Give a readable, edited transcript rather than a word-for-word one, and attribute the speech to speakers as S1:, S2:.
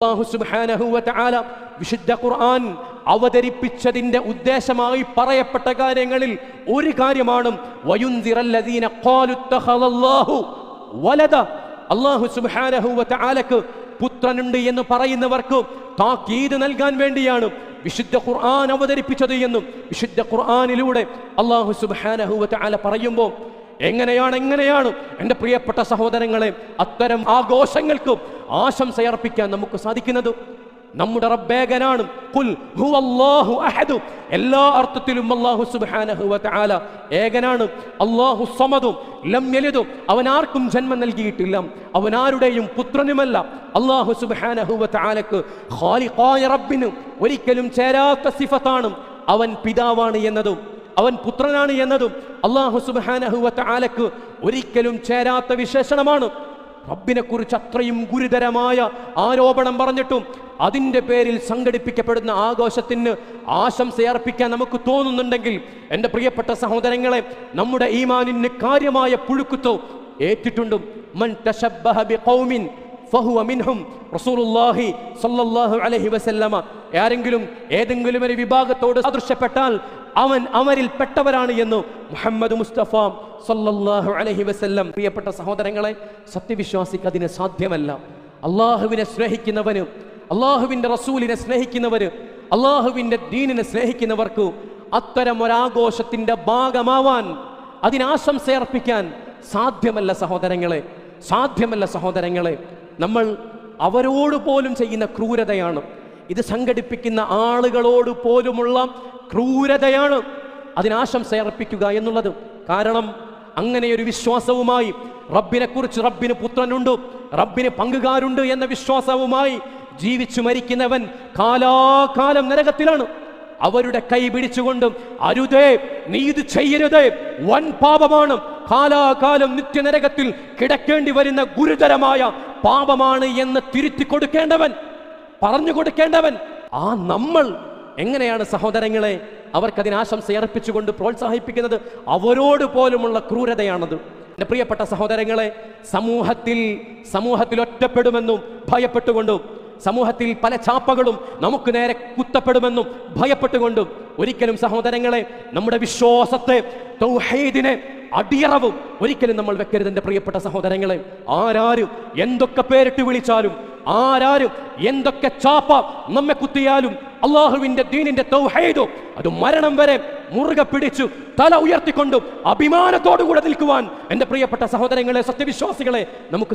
S1: അല്ലാഹു സുബ്ഹാനഹു വ തആല വിശുദ്ധ ഖുർആൻ അവതരിപ്പിച്ചതിന്റെ ഉദ്ദേശമായി പറയപ്പെട്ട കാര്യങ്ങളിൽ ഒരു കാര്യമാണ് വയുൻസിറല്ലദീന ഖാലു ഇത്തഖദല്ലാഹു വലദ. അല്ലാഹു സുബ്ഹാനഹു വ തആലക്ക് പുത്രനുണ്ട് എന്ന് പറയുന്നവർക്ക് താക്കീത് നൽകാൻ വേണ്ടിയാണ് വിശുദ്ധ ഖുർആൻ അവതരിപ്പിച്ചത് എന്നും വിശുദ്ധ ഖുർആനിലൂടെ അല്ലാഹു സുബ്ഹാനഹു വ തആല പറയുമ്പോൾ എങ്ങനെയാണ് എൻ്റെ പ്രിയപ്പെട്ട സഹോദരങ്ങളെ അത്തരം ആഘോഷങ്ങൾക്ക് ആശംസയർപ്പിക്കാൻ നമുക്ക് സാധിക്കുന്നത്? നമ്മുടെ റബ്ബേകനാണ്. ഖുൽ ഹുവല്ലാഹു അഹദ്. എല്ലാ അർത്ഥത്തിലും അല്ലാഹു സുബ്ഹാനഹു വ തആല ഏകനാണ്. അല്ലാഹു സമദ് ലം യലിദ്. അവൻ ആർക്കും ജന്മം നൽകിയിട്ടില്ല, അവൻ ആരുടെയും പുത്രനുമല്ല. അല്ലാഹു സുബ്ഹാനഹു വ തആലക്ക് ഖാലിഖായ റബ്ബിന് ഒരിക്കലും ചേരാത്ത സിഫത്താണ് അവൻ പിതാവാണ് എന്നതും അവൻ പുത്രനാണ് എന്നതും അല്ലാഹു സുബ്ഹാനഹു വ തആലക്ക് ഒരിക്കലും ചേരാത്ത വിശേഷണമാണ്. റബ്ബിനെ കുറിച്ച് അത്രയും ഗുരുതരമായ ആരോപണം പറഞ്ഞിട്ടും അതിൻ്റെ പേരിൽ സംഘടിപ്പിക്കപ്പെടുന്ന ആഘോഷത്തിന് ആശംസയർപ്പിക്കാൻ നമുക്ക് തോന്നുന്നുണ്ടെങ്കിൽ എൻ്റെ പ്രിയപ്പെട്ട സഹോദരങ്ങളെ, നമ്മുടെ ഈമാനിന് കാര്യമായ പുഴുക്കുത്തോ ഏറ്റിട്ടുണ്ട്. മൻ തശബ്ബഹ ബിഖൗമിൻ ഫഹുവ മിൻഹും. റസൂലുള്ളാഹി സ്വല്ലല്ലാഹു അലൈഹി വസല്ലമ ആരെങ്കിലും ഏതെങ്കിലും ഒരു വിഭാഗത്തോട് സദൃശ്യപ്പെട്ടാൽ അവൻ അവരിൽ പെട്ടവരാണ് എന്ന് മുഹമ്മദ് മുസ്തഫ സല്ലല്ലാഹു അലൈഹി വസല്ലം. പ്രിയപ്പെട്ട സഹോദരങ്ങളെ, സത്യവിശ്വാസിക്ക് അതിന് സാധ്യമല്ല. അള്ളാഹുവിനെ സ്നേഹിക്കുന്നവന്, അള്ളാഹുവിൻ്റെ റസൂലിനെ സ്നേഹിക്കുന്നവര്, അള്ളാഹുവിൻ്റെ ദീനിനെ സ്നേഹിക്കുന്നവർക്ക് അത്തരം ഒരാഘോഷത്തിൻ്റെ ഭാഗമാവാൻ, അതിനാശംസയർപ്പിക്കാൻ സാധ്യമല്ല സഹോദരങ്ങളെ, സാധ്യമല്ല സഹോദരങ്ങളെ. നമ്മൾ അവരോട് പോലും ചെയ്യുന്ന ക്രൂരതയാണ്, ഇത് സംഘടിപ്പിക്കുന്ന ആളുകളോട് പോലുമുള്ള ക്രൂരതയാണ് അതിനാശംസയർപ്പിക്കുക എന്നുള്ളത്. കാരണം അങ്ങനെയൊരു വിശ്വാസവുമായി റബ്ബിനെ കുറിച്ച്, റബ്ബിന് പുത്രനുണ്ട്, റബ്ബിന് പങ്കുകാരുണ്ട് എന്ന വിശ്വാസവുമായി ജീവിച്ചു മരിക്കുന്നവൻ കാലാകാലം നരകത്തിലാണ്. അവരുടെ കൈ പിടിച്ചുകൊണ്ടും അരുതേ, നീ ഇത് ചെയ്യരുതേ, വൻ പാപമാണ്, കാലാകാലം നിത്യനരകത്തിൽ കിടക്കേണ്ടി വരുന്ന ഗുരുതരമായ പാപമാണ് എന്ന് തിരുത്തി കൊടുക്കേണ്ടവൻ, പറഞ്ഞു കൊടുക്കേണ്ടവൻ ആ നമ്മൾ എങ്ങനെയാണ് സഹോദരങ്ങളെ അവർക്കതിനാശംസയർപ്പിച്ചുകൊണ്ട് പ്രോത്സാഹിപ്പിക്കുന്നത്? അവരോട് പോലുമുള്ള ക്രൂരതയാണത്. എൻ്റെ പ്രിയപ്പെട്ട സഹോദരങ്ങളെ, സമൂഹത്തിൽ ഒറ്റപ്പെടുമെന്നും ഭയപ്പെട്ടുകൊണ്ടും, സമൂഹത്തിൽ പല ചാപ്പകളും നമുക്ക് നേരെ കുത്തപ്പെടുമെന്നും ഭയപ്പെട്ടുകൊണ്ടും ഒരിക്കലും സഹോദരങ്ങളെ നമ്മുടെ വിശ്വാസത്തെ, തൗഹീദിനെ അടിയറവും ഒരിക്കലും നമ്മൾ വെക്കരുത്. എൻ്റെ പ്രിയപ്പെട്ട സഹോദരങ്ങളെ, ആരാരും എന്തൊക്കെ പേരിട്ട് വിളിച്ചാലും, ആരാരും എന്തൊക്കെ ചാപ്പ നമ്മെ കുത്തിയാലും അള്ളാഹുവിന്റെ ദീനിന്റെ തൗഹീദ് അത് മരണം വരെ മുറുകെ പിടിച്ചു തല ഉയർത്തിക്കൊണ്ടും അഭിമാനത്തോടു കൂടെ നിൽക്കുവാൻ എൻ്റെ പ്രിയപ്പെട്ട സഹോദരങ്ങളെ, സത്യവിശ്വാസികളെ നമുക്ക്